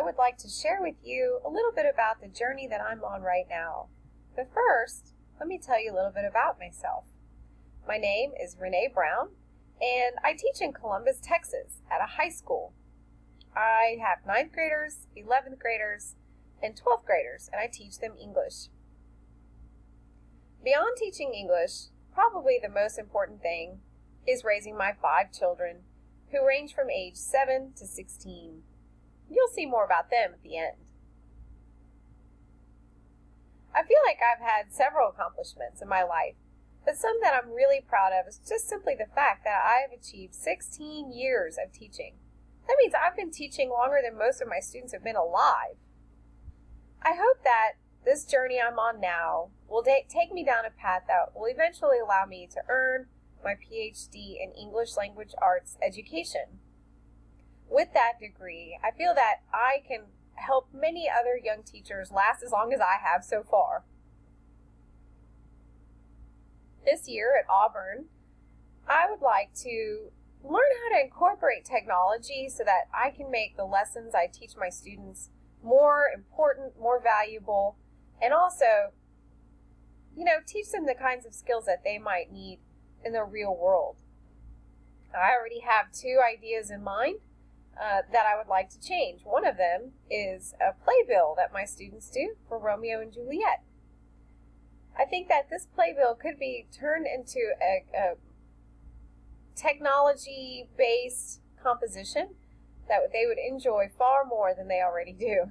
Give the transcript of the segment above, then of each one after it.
would like to share with you a little bit about the journey that I'm on right now. But first, let me tell you a little bit about myself. My name is Renee Brown, and I teach in Columbus, Texas at a high school. I have 9th graders, 11th graders, and 12th graders, and I teach them English. Beyond teaching English, probably the most important thing is raising my 5 children who range from age 7 to 16. You'll see more about them at the end. I feel like I've had several accomplishments in my life, but some that I'm really proud of is just simply the fact that I have achieved 16 years of teaching. That means I've been teaching longer than most of my students have been alive. I hope that this journey I'm on now will take me down a path that will eventually allow me to earn my PhD in English Language Arts education. With that degree, I feel that I can help many other young teachers last as long as I have so far. This year at Auburn, I would like to learn how to incorporate technology so that I can make the lessons I teach my students more important, more valuable, and also, teach them the kinds of skills that they might need in the real world. I already have 2 ideas in mind that I would like to change. One of them is a playbill that my students do for Romeo and Juliet. I think that this playbill could be turned into a technology-based composition that they would enjoy far more than they already do.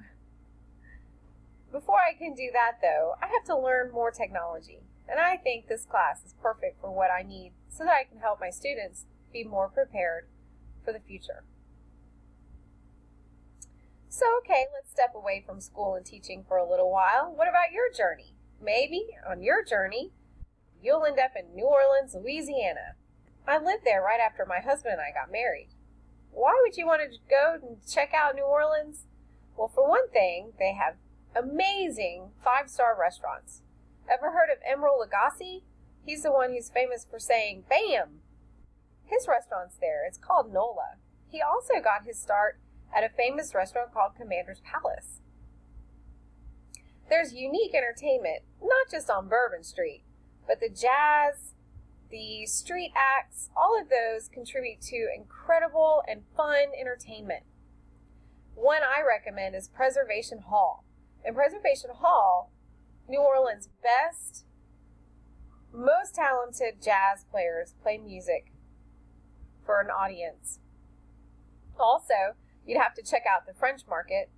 Before I can do that, though, I have to learn more technology, and I think this class is perfect for what I need so that I can help my students be more prepared for the future. So, okay, let's step away from school and teaching for a little while. What about your journey? Maybe on your journey, you'll end up in New Orleans, Louisiana. I lived there right after my husband and I got married. Why would you want to go and check out New Orleans? Well, for one thing, they have amazing 5-star restaurants. Ever heard of Emeril Lagasse? He's the one who's famous for saying, "Bam!" His restaurant's there. It's called NOLA. He also got his start at a famous restaurant called Commander's Palace. There's unique entertainment, not just on Bourbon Street, but the jazz, the street acts, all of those contribute to incredible and fun entertainment. One I recommend is Preservation Hall. In Preservation Hall, New Orleans' best, most talented jazz players play music for an audience. Also, you'd have to check out the French Market.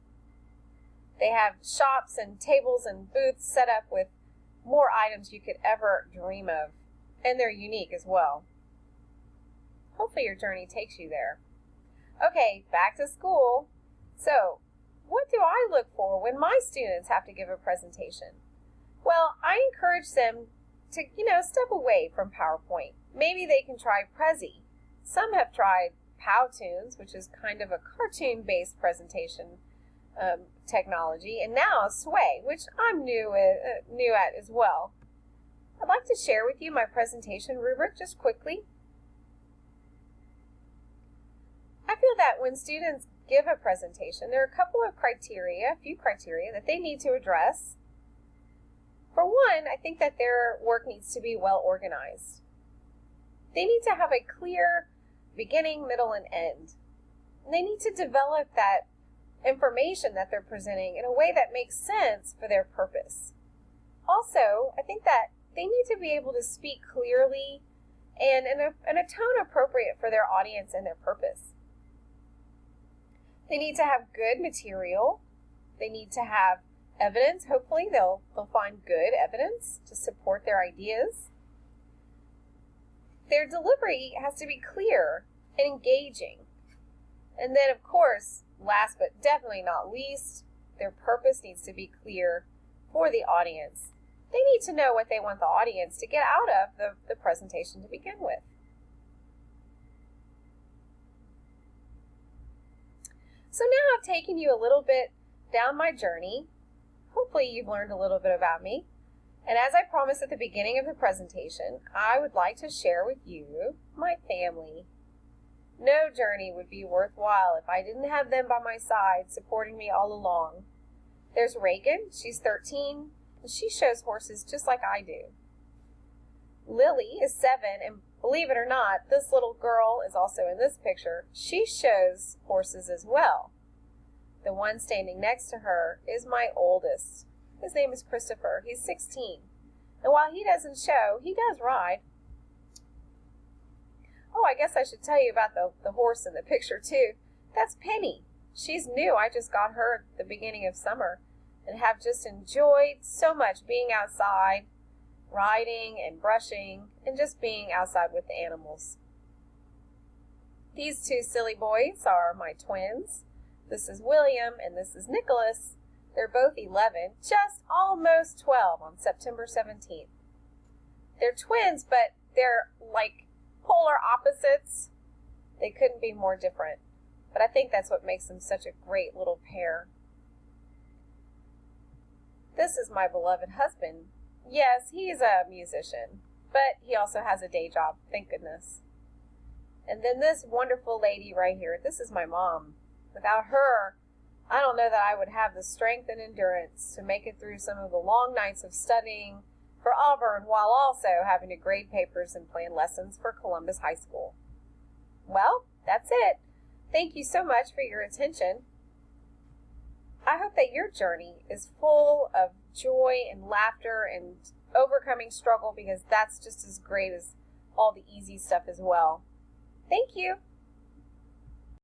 They have shops and tables and booths set up with more items you could ever dream of, and they're unique as well. Hopefully your journey takes you there. Okay, back to school. So, what do I look for when my students have to give a presentation? Well, I encourage them to, step away from PowerPoint. Maybe they can try Prezi. Some have tried Powtoons, which is kind of a cartoon-based presentation technology, and now Sway, which I'm new at as well. I'd like to share with you my presentation rubric just quickly. I feel that when students give a presentation, there are a few criteria that they need to address. For one, I think that their work needs to be well organized. They need to have a clear beginning, middle, and end. And they need to develop that information that they're presenting in a way that makes sense for their purpose. Also, I think that they need to be able to speak clearly and in a tone appropriate for their audience and their purpose. They need to have good material. They need to have evidence. Hopefully they'll find good evidence to support their ideas. Their delivery has to be clear and engaging. And then, of course, last but definitely not least, their purpose needs to be clear for the audience. They need to know what they want the audience to get out of the presentation to begin with. So now I've taken you a little bit down my journey. Hopefully you've learned a little bit about me. And as I promised at the beginning of the presentation, I would like to share with you my family. No journey would be worthwhile if I didn't have them by my side, supporting me all along. There's Reagan, she's 13, and she shows horses just like I do. Lily is 7, and believe it or not, this little girl is also in this picture. She shows horses as well. The one standing next to her is my oldest. His name is Christopher. He's 16. And while he doesn't show, he does ride. Oh, I guess I should tell you about the horse in the picture too. That's Penny. She's new. I just got her at the beginning of summer and have just enjoyed so much being outside, riding and brushing, and just being outside with the animals. These two silly boys are my twins. This is William and this is Nicholas. They're both 11, just almost 12 on September 17th. They're twins, but they're like polar opposites. They couldn't be more different, but I think that's what makes them such a great little pair. This is my beloved husband. Yes, he's a musician, but he also has a day job, thank goodness. And then this wonderful lady right here, this is my mom. Without her, I don't know that I would have the strength and endurance to make it through some of the long nights of studying for Auburn while also having to grade papers and plan lessons for Columbus High School. Well, that's it. Thank you so much for your attention. I hope that your journey is full of joy and laughter and overcoming struggle, because that's just as great as all the easy stuff as well. Thank you.